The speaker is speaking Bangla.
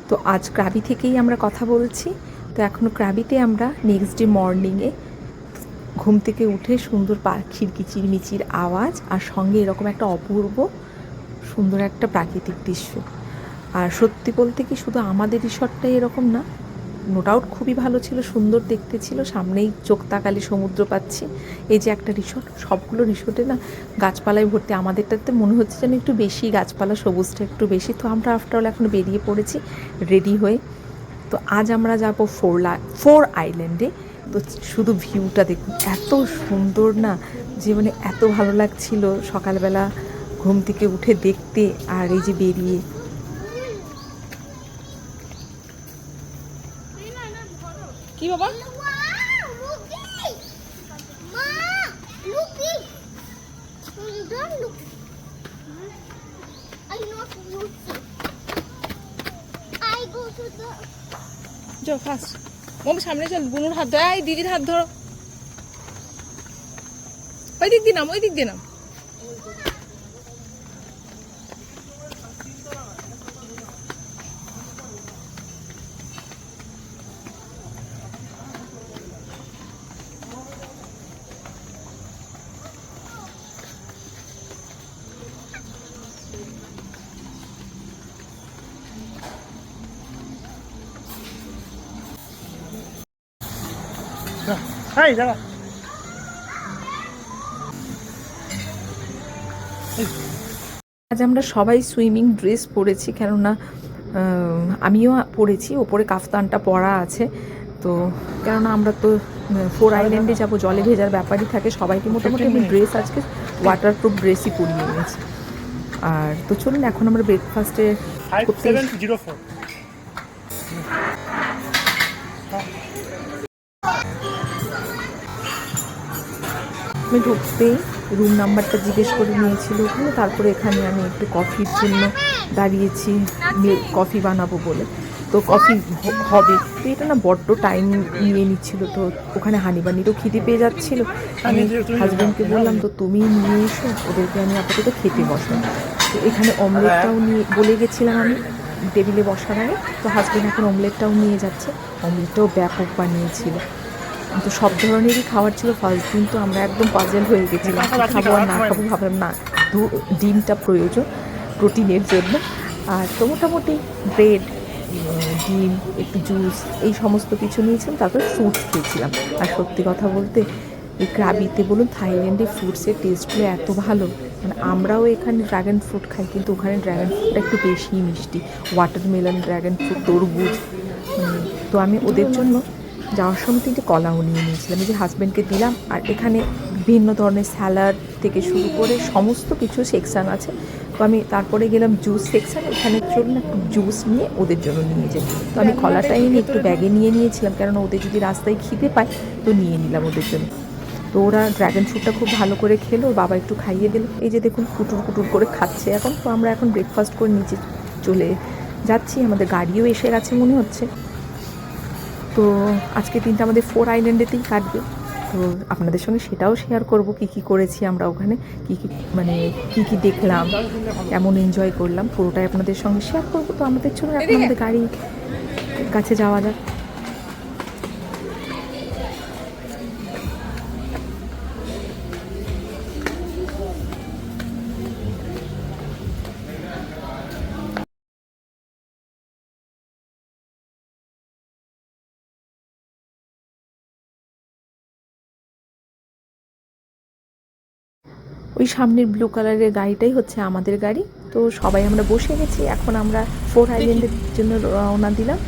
তো আজ ক্রাবি থেকেই আমরা কথা বলছি। তো এখনও ক্রাবিতে আমরা নেক্সট ডে মর্নিংয়ে ঘুম থেকে উঠে সুন্দর পাখির কিচিরমিচির আওয়াজ আর সঙ্গে এরকম একটা অপূর্ব সুন্দর একটা প্রাকৃতিক দৃশ্য। আর সত্যি বলতে কি শুধু আমাদের রিসর্টটাই এরকম না, নো ডাউট খুবই ভালো ছিল, সুন্দর দেখতে ছিল, সামনেই চোখ তাকালে সমুদ্র পাচ্ছি। এই যে একটা রিসর্ট, সবগুলো রিসর্টে না গাছপালায় ভর্তি, আমাদেরটাতে মনে হচ্ছে যেন একটু বেশি গাছপালা, সবুজটা একটু বেশি। তো আমরা আফটারঅল এখন বেরিয়ে পড়েছি রেডি হয়ে। তো আজ আমরা যাব ফোর আইল্যান্ডে। তো শুধু ভিউটা দেখুন, এত সুন্দর না, যে মানে এত ভালো লাগছিল সকালবেলা ঘুম থেকে উঠে দেখতে। আর এই যে বেরিয়ে কি বাবা যাও ফার্স্ট মমি সামনে চল, বুনুর হাত ধরো, এই দিদির হাত ধরো, ওই দিক দিয়ে নাম, ওই দিক দিয়ে নাম। হাই দাঁড়া। আজ আমরা সবাই সুইমিং ড্রেস পরেছি, কেননা আমিও পরেছি, ওপরে কাফতানটা পরা আছে। তো কেননা আমরা তো ফোর আইল্যান্ডে যাবো, জলে ভেজার ব্যাপারই থাকে, সবাইকে মোটামুটি আমি ড্রেস আজকে ওয়াটারপ্রুফ ড্রেসই পরিয়ে নিয়েছি। আর তো চলুন এখন আমরা ব্রেকফাস্টে 5704 আমি ঢুকতেই রুম নাম্বারটা জিজ্ঞেস করে নিয়েছিল ওখানে। তারপরে এখানে আমি একটু কফির জন্য দাঁড়িয়েছি, কফি বানাবো বলে। তো কফি হবে, তো এটা না বড্ড টাইম নিয়ে নিচ্ছিল। তো ওখানে হানিবানিরও খিদে পেয়ে যাচ্ছিলো। আমি হাজব্যান্ডকে বললাম তো তুমি নিয়ে এসো, ওদেরকে আমি আপাতত খেতে বসলাম। তো এখানে অমলেটটাও নিয়ে বলে গেছিলাম আমি টেবিলে বসার আগে। তো হাজব্যান্ড এখন অমলেটটাও নিয়ে যাচ্ছে, অমলেটটাও ব্যাপক বানিয়েছিল। তো সব ধরনেরই খাবার ছিল। ফার্স্ট দিন তো আমরা একদম পাজেল হয়ে গেছিলাম, খাবো আর না খাবো, ভাবলাম না ডিমটা প্রয়োজন প্রোটিনের জন্য। আর তো মোটামুটি ব্রেড, ডিম, একটু জুস, এই সমস্ত কিছু নিয়েছিলাম। তারপর ফ্রুটস খেয়েছিলাম। আর সত্যি কথা বলতে এই ক্রাবিতে বলুন, থাইল্যান্ডে ফ্রুটসের টেস্টগুলো এত ভালো। মানে আমরাও এখানে ড্রাগন ফ্রুট খাই, কিন্তু ওখানে ড্রাগন ফ্রুটটা একটু বেশিই মিষ্টি। ওয়াটারমেলন, ড্রাগন ফ্রুট, তরমুজ। তো আমি ওদের জন্য যাওয়ার সময় 3টে কলাও নিয়ে নিয়েছিলাম, এই যে হাজব্যান্ডকে দিলাম। আর এখানে বিভিন্ন ধরনের স্যালাড থেকে শুরু করে সমস্ত কিছু সেকশান আছে। তো আমি তারপরে গেলাম জুস সেকশান, এখানে চলুন একটু জুস নিয়ে ওদের জন্য নিয়ে যাই। তো আমি কলাটাই নিয়ে একটু ব্যাগে নিয়ে নিয়েছিলাম, কেননা ওদের যদি রাস্তায় খিদে পায় তো নিয়ে নিলাম ওদের জন্য। তো ওরা ড্রাগন ফ্রুটটা খুব ভালো করে খেলো, বাবা একটু খাইয়ে দিল। এই যে দেখুন কুটুর কুটুর করে খাচ্ছে এখন। তো আমরা এখন ব্রেকফাস্ট করে নিচে চলে যাচ্ছি, আমাদের গাড়িও এসে গেছে মনে হচ্ছে। তো আজকে দিনটা আমাদের ফোর আইল্যান্ডেতেই কাটবে। তো আপনাদের সঙ্গে সেটাও শেয়ার করব, কী কী করেছি আমরা ওখানে, কী কী মানে কী কী দেখলাম, কেমন এনজয় করলাম, পুরোটাই আপনাদের সঙ্গে শেয়ার করবো। তো আমাদের চলুন এখন আমাদের গাড়ি কাছে যাওয়া যাক। ওই সামনের ব্লু কালারের গাড়িটাই হচ্ছে আমাদের গাড়ি। তো সবাই আমরা বসে গেছি, এখন আমরা ফোর আইল্যান্ডের জন্য রওনা দিলাম।